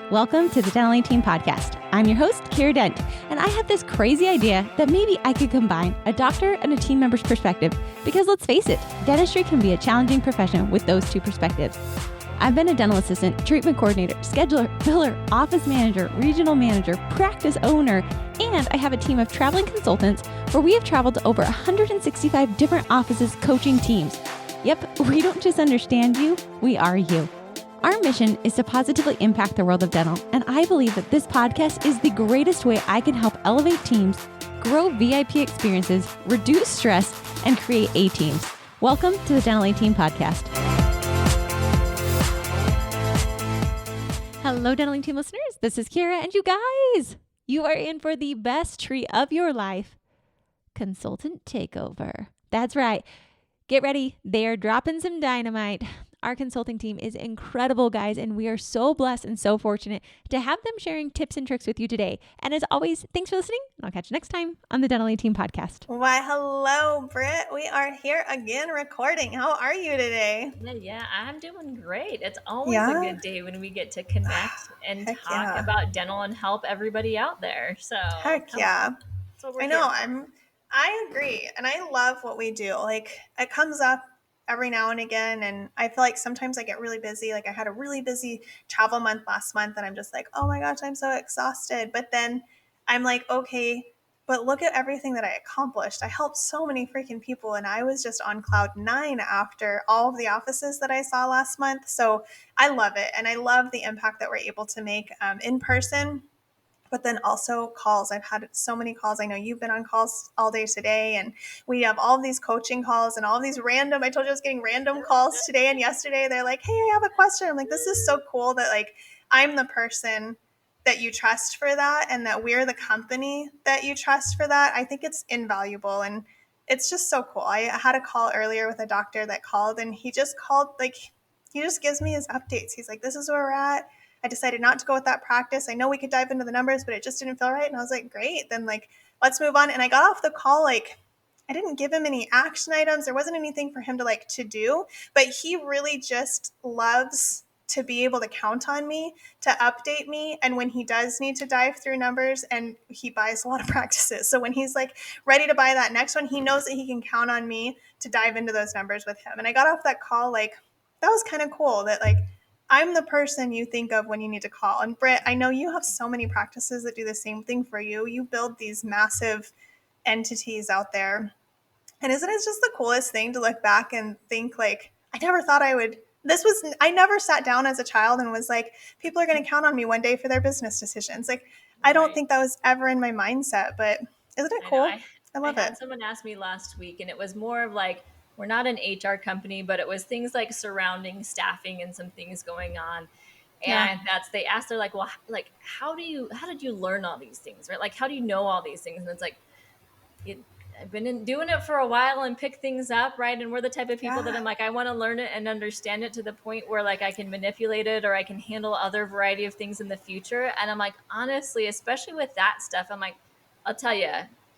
Welcome to the Dental Team Podcast. I'm your host, Kira Dent, and I have this crazy idea that maybe I could combine a doctor and a team member's perspective because let's face it, dentistry can be a challenging profession with those two perspectives. I've been a dental assistant, treatment coordinator, scheduler, biller, office manager, regional manager, practice owner, and I have a team of traveling consultants where we have traveled to over 165 different offices coaching teams. Yep, we don't just understand you, we are you. Our mission is to positively impact the world of dental, and I believe that this podcast is the greatest way I can help elevate teams, grow VIP experiences, reduce stress, and create A-teams. Welcome to the Dental A-Team Podcast. Hello, Dental A-Team listeners. This is Kira, and you guys, you are in for the best treat of your life, Consultant Takeover. That's right. Get ready. They are dropping some dynamite. Our consulting team is incredible, guys, and we are so blessed and so fortunate to have them sharing tips and tricks with you today. And as always, thanks for listening, and I'll catch you next time on the Dental A-Team Podcast. Why, hello, Britt. We are here again recording. How are you today? Yeah, I'm doing great. It's always a good day when we get to connect and talk about dental and help everybody out there. So heck yeah. That's what we're I know. here for. I agree, and I love what we do. Like, it comes up every now and again, and I feel like sometimes I get really busy. Like, I had a really busy travel month last month, and I'm just like, oh my gosh, I'm so exhausted. But then I'm like, okay, but look at everything that I accomplished. I helped so many freaking people, and I was just on cloud 9 after all of the offices that I saw last month. So I love it, and I love the impact that we're able to make in person. But then also calls. I've had so many calls. I know you've been on calls all day today, and we have all of these coaching calls and all of these random, I told you I was getting random calls today and yesterday. They're like, hey, I have a question. I'm like, this is so cool that like I'm the person that you trust for that, and that we're the company that you trust for that. I think it's invaluable, and it's just so cool. I had a call earlier with a doctor that called, and he just called, like, he just gives me his updates. He's like, this is where we're at. I decided not to go with that practice. I know we could dive into the numbers, but it just didn't feel right. And I was like, great, then like, let's move on. And I got off the call, like, I didn't give him any action items. There wasn't anything for him to like to do, but he really just loves to be able to count on me, to update me. And when he does need to dive through numbers, and he buys a lot of practices. So when he's like ready to buy that next one, he knows that he can count on me to dive into those numbers with him. And I got off that call, like, that was kind of cool that like, I'm the person you think of when you need to call. And Britt, I know you have so many practices that do the same thing for you. You build these massive entities out there. And isn't it just the coolest thing to look back and think like, I never thought I would, I never sat down as a child and was like, people are going to count on me one day for their business decisions. Like, I don't think that was ever in my mindset, but isn't it cool? I love it. Someone asked me last week, and it was more of like, we're not an HR company, but it was things like surrounding staffing and some things going on. And they asked, they're like, well, like, how did you learn all these things, right? Like, how do you know all these things? And it's like, I've been doing it for a while and pick things up, right? And we're the type of people that I'm like, I want to learn it and understand it to the point where like I can manipulate it or I can handle other variety of things in the future. And I'm like, honestly, especially with that stuff, I'm like, I'll tell you,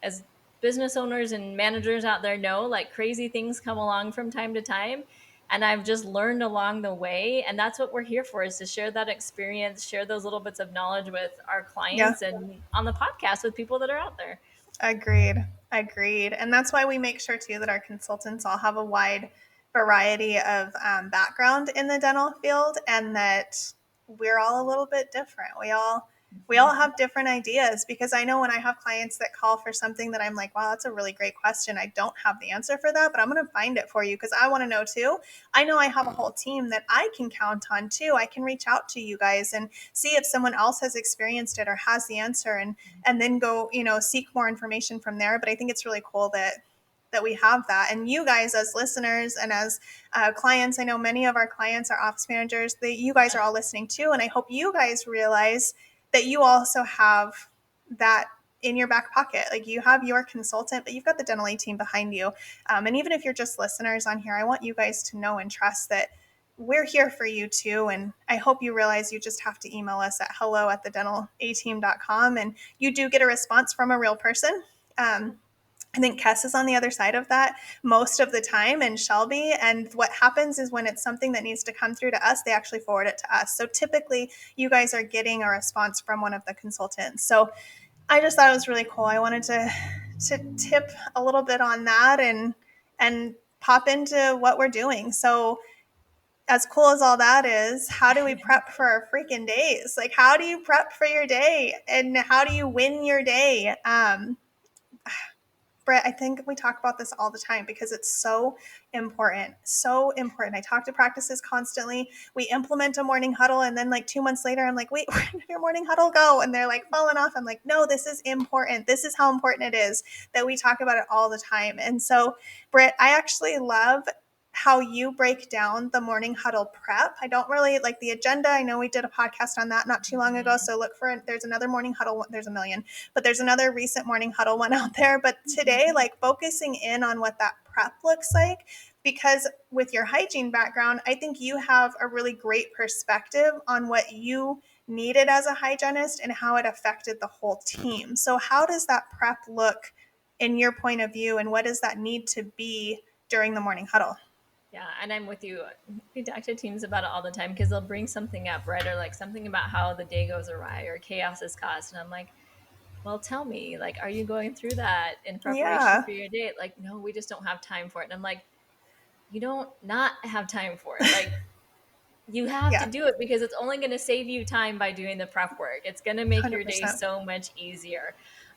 as business owners and managers out there know, like crazy things come along from time to time. And I've just learned along the way. And that's what we're here for, is to share that experience, share those little bits of knowledge with our clients and on the podcast with people that are out there. Agreed. And that's why we make sure too that our consultants all have a wide variety of background in the dental field, and that we're all a little bit different. We all have different ideas, because I know when I have clients that call for something that I'm like, wow, that's a really great question. I don't have the answer for that, but I'm going to find it for you because I want to know too. I know I have a whole team that I can count on too. I can reach out to you guys and see if someone else has experienced it or has the answer, and then go, seek more information from there. But I think it's really cool that we have that. And you guys as listeners and as clients, I know many of our clients are office managers, you guys are all listening too. And I hope you guys realize that you also have that in your back pocket. Like, you have your consultant, but you've got the Dental A-Team behind you. And even if you're just listeners on here, I want you guys to know and trust that we're here for you too. And I hope you realize you just have to email us at hello@thedentalateam.com, and you do get a response from a real person. I think Kess is on the other side of that most of the time, and Shelby. And what happens is when it's something that needs to come through to us, they actually forward it to us. So typically you guys are getting a response from one of the consultants. So I just thought it was really cool. I wanted to tip a little bit on that and pop into what we're doing. So as cool as all that is, how do we prep for our freaking days? Like, how do you prep for your day, and how do you win your day? Britt, I think we talk about this all the time because it's so important. So important. I talk to practices constantly. We implement a morning huddle, and then like 2 months later, I'm like, wait, where did your morning huddle go? And they're like falling off. I'm like, no, this is important. This is how important it is that we talk about it all the time. And so, Britt, I actually love how you break down the morning huddle prep. I don't really like the agenda. I know we did a podcast on that not too long ago. So look for it. There's another morning huddle. There's a million, but there's another recent morning huddle one out there. But today, like focusing in on what that prep looks like, because with your hygiene background, I think you have a really great perspective on what you needed as a hygienist and how it affected the whole team. So how does that prep look in your point of view, and what does that need to be during the morning huddle? Yeah, and I'm with you. We talk to teams about it all the time because they'll bring something up, right? Or like something about how the day goes awry or chaos is caused. And I'm like, well, tell me, like, are you going through that in preparation Yeah, for your day? Like, no, we just don't have time for it. And I'm like, you don't not have time for it. Like, you have to yeah, do it because it's only going to save you time by doing the prep work. It's going to make your day 100%. so much easier.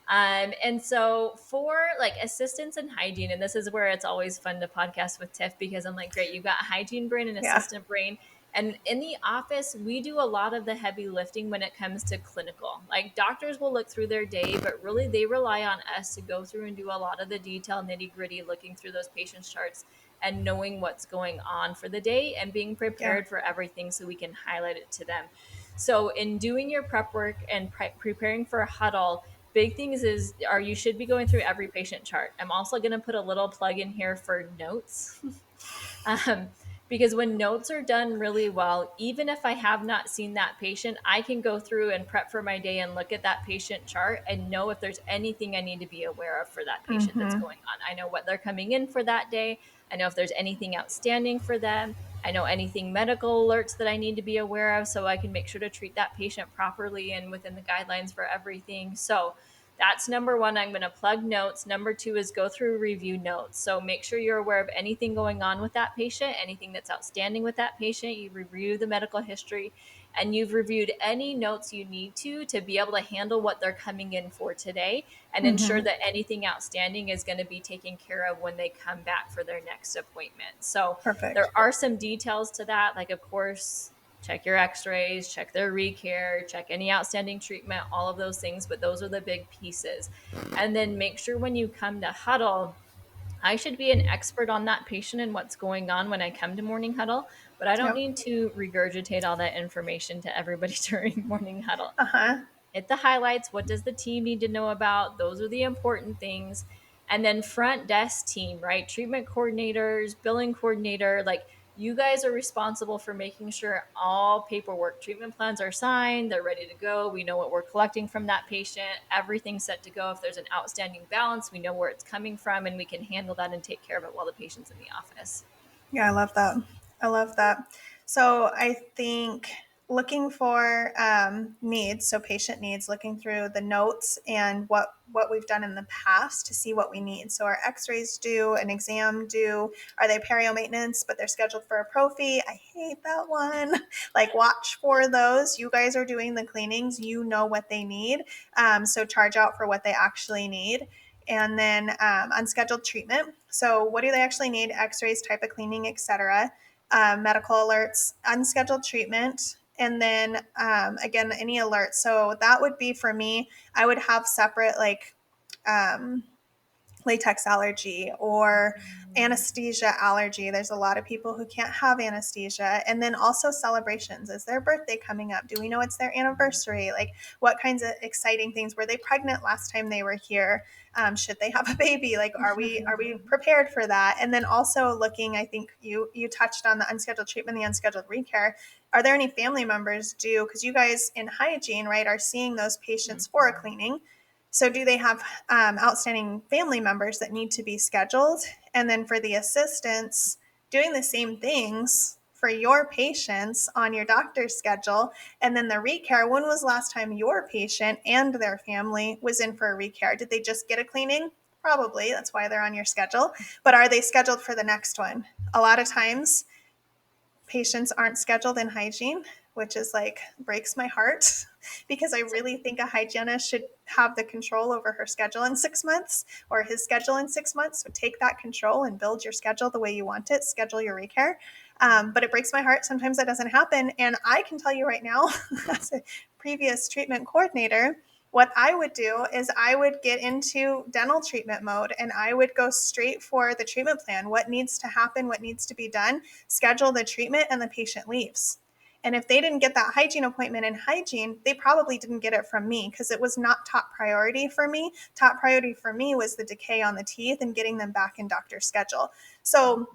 And so for like assistance in hygiene, and this is where it's always fun to podcast with Tiff because I'm like, great, you've got hygiene brain and Yeah, assistant brain. And in the office, we do a lot of the heavy lifting when it comes to clinical. Like doctors will look through their day, but really they rely on us to go through and do a lot of the detail, nitty gritty, looking through those patient charts and knowing what's going on for the day and being yeah, prepared for everything so we can highlight it to them. So in doing your prep work and preparing for a huddle, big things is are you should be going through every patient chart. I'm also going to put a little plug in here for notes. um, because when notes are done really well, even if I have not seen that patient, I can go through and prep for my day and look at that patient chart and know if there's anything I need to be aware of for that patient that's mm-hmm. going on. I know what they're coming in for that day. I know if there's anything outstanding for them. I know anything medical alerts that I need to be aware of so I can make sure to treat that patient properly and within the guidelines for everything. So that's number one. I'm going to plug notes. Number two is go through review notes. So make sure you're aware of anything going on with that patient, anything that's outstanding with that patient. You review the medical history and you've reviewed any notes you need to be able to handle what they're coming in for today and ensure Mm-hmm. that anything outstanding is going to be taken care of when they come back for their next appointment. So there Perfect. are some details to that. Like, of course, check your x-rays, check their recare, check any outstanding treatment, all of those things, but those are the big pieces. And then make sure when you come to huddle, I should be an expert on that patient and what's going on when I come to morning huddle, but I don't Yep. need to regurgitate all that information to everybody during morning huddle. Uh-huh. Hit the highlights. What does the team need to know about? Those are the important things. And then front desk team, right? Treatment coordinators, billing coordinator, like you guys are responsible for making sure all paperwork, treatment plans are signed, they're ready to go. We know what we're collecting from that patient, everything's set to go. If there's an outstanding balance, we know where it's coming from and we can handle that and take care of it while the patient's in the office. Yeah, I love that. I love that. So I think looking for needs, so patient needs, looking through the notes and what we've done in the past to see what we need. So our x-rays due, an exam due, are they perio maintenance, but they're scheduled for a prophy? I hate that one. Like watch for those. You guys are doing the cleanings. You know what they need. So charge out for what they actually need. And then unscheduled treatment. So what do they actually need? X-rays, type of cleaning, etc. Medical alerts, unscheduled treatment, and then again, any alerts. So that would be for me, I would have separate like latex allergy or anesthesia allergy. There's a lot of people who can't have anesthesia. And then also celebrations. Is their birthday coming up? Do we know it's their anniversary? Like what kinds of exciting things? Were they pregnant last time they were here? Should they have a baby? Like are we prepared for that? And then also looking, I think you touched on the unscheduled treatment, the unscheduled recare. Are there any family members due? Because you guys in hygiene, right, are seeing those patients for a cleaning. So do they have outstanding family members that need to be scheduled? And then for the assistants, doing the same things for your patients on your doctor's schedule. And then the recare, when was last time your patient and their family was in for a recare? Did they just get a cleaning? Probably. That's why they're on your schedule. But are they scheduled for the next one? A lot of times patients aren't scheduled in hygiene, which is like breaks my heart because I really think a hygienist should have the control over her schedule in 6 months or his schedule in 6 months. So take that control and build your schedule the way you want it, schedule your recare. But it breaks my heart. Sometimes that doesn't happen. And I can tell you right now, as a previous treatment coordinator, what I would do is I would get into dental treatment mode and I would go straight for the treatment plan. What needs to happen, what needs to be done, schedule the treatment, and the patient leaves. And if they didn't get that hygiene appointment in hygiene, they probably didn't get it from me because it was not top priority for me. Top priority for me was the decay on the teeth and getting them back in doctor's schedule. So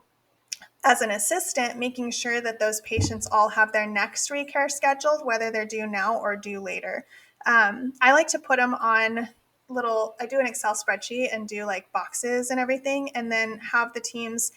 as an assistant, making sure that those patients all have their next recare scheduled, whether they're due now or due later. I like to put them on I do an Excel spreadsheet and do like boxes and everything, and then have the teams,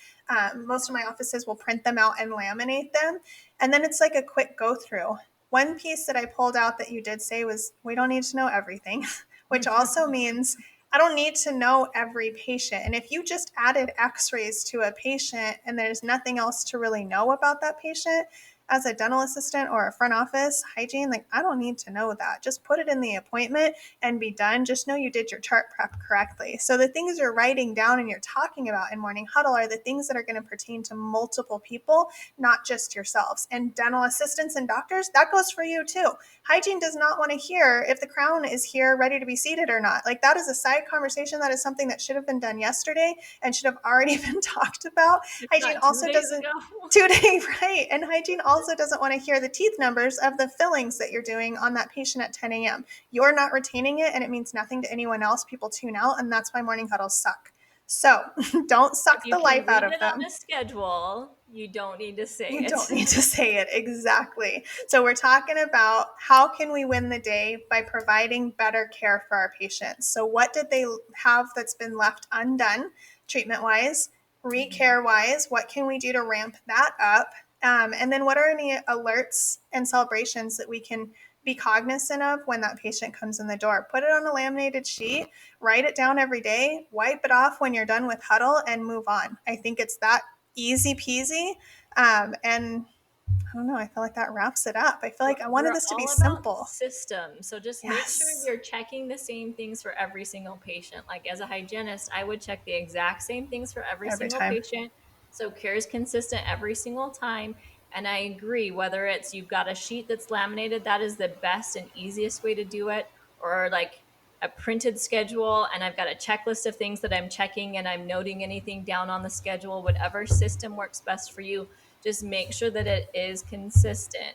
most of my offices will print them out and laminate them. And then it's like a quick go through. One piece that I pulled out that you did say was, we don't need to know everything, which also means I don't need to know every patient. And if you just added x-rays to a patient and there's nothing else to really know about that patient, as a dental assistant or a front office hygiene, like I don't need to know that. Just put it in the appointment and be done. Just know you did your chart prep correctly. So the things you're writing down and you're talking about in Morning Huddle are the things that are going to pertain to multiple people, not just yourselves. And dental assistants and doctors, that goes for you too. Hygiene does not want to hear if the crown is here ready to be seated or not. Like that is a side conversation. That is something that should have been done yesterday and should have already been talked about. Hygiene also doesn't 2 days, right? And hygiene also doesn't want to hear the teeth numbers of the fillings that you're doing on that patient at 10 a.m. You're not retaining it and it means nothing to anyone else. People tune out, and that's why morning huddles suck. So don't suck the life out of them. On a schedule, you don't need to say it. You don't need to say it, exactly. So we're talking about how can we win the day by providing better care for our patients. So what did they have that's been left undone treatment-wise, recare-wise? What can we do to ramp that up? And then what are any alerts and celebrations that we can be cognizant of when that patient comes in the door? Put it on a laminated sheet, write it down every day, wipe it off when you're done with Huddle, and move on. I think it's that easy peasy. And I don't know, I feel like that wraps it up. I feel like I wanted this to be simple. System. So just make sure you're checking the same things for every single patient. Like as a hygienist, I would check the exact same things for every single patient. So care is consistent every single time. And I agree, whether it's you've got a sheet that's laminated, that is the best and easiest way to do it, or like a printed schedule and I've got a checklist of things that I'm checking and I'm noting anything down on the schedule. Whatever system works best for you, just make sure that it is consistent.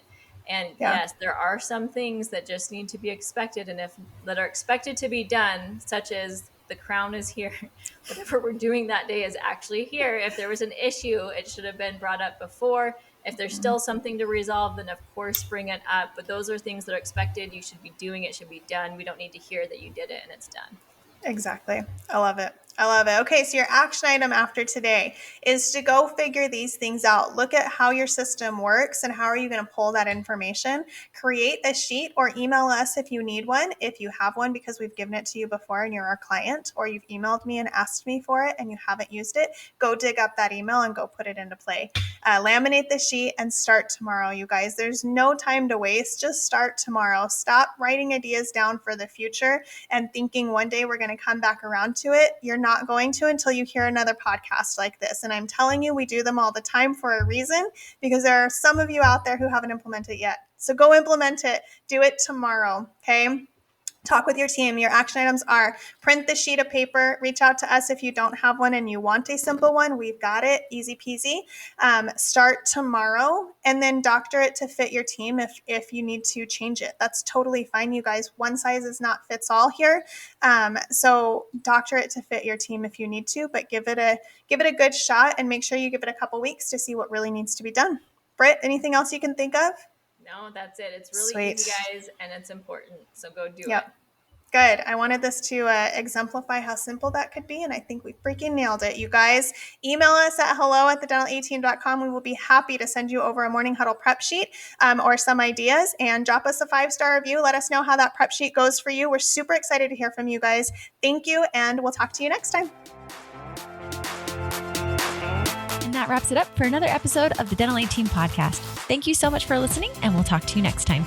And yes, there are some things that just need to be expected, and that are expected to be done, such as the crown is here. Whatever we're doing that day is actually here. If there was an issue, it should have been brought up before. If there's still something to resolve, then of course bring it up. But those are things that are expected. You should be doing it, should be done. We don't need to hear that you did it and it's done. Exactly. I love it. I love it. Okay, so your action item after today is to go figure these things out. Look at how your system works and how are you going to pull that information. Create a sheet or email us if you need one, if you have one, because we've given it to you before and you're our client, or you've emailed me and asked me for it and you haven't used it. Go dig up that email and go put it into play. Laminate the sheet and start tomorrow, you guys. There's no time to waste. Just start tomorrow. Stop writing ideas down for the future and thinking one day we're going to come back around to it. You're not going to until you hear another podcast like this. And I'm telling you, we do them all the time for a reason, because there are some of you out there who haven't implemented it yet. So go implement it. Do it tomorrow. Okay. Talk with your team. Your action items are print the sheet of paper, reach out to us if you don't have one and you want a simple one. We've got it, easy peasy. Start tomorrow, and then doctor it to fit your team if you need to change it. That's totally fine, you guys. One size is not fits all here. So doctor it to fit your team if you need to, but give it a good shot and make sure you give it a couple weeks to see what really needs to be done. Britt, anything else you can think of? No, that's it. It's really easy, guys, and it's important. So go do it. good. I wanted this to exemplify how simple that could be, and I think we freaking nailed it. You guys, email us at hello@thedental18.com. We will be happy to send you over a morning huddle prep sheet or some ideas, and drop us a 5-star review. Let us know how that prep sheet goes for you. We're super excited to hear from you guys. Thank you, and we'll talk to you next time. And that wraps it up for another episode of the Dental 18 podcast. Thank you so much for listening, and we'll talk to you next time.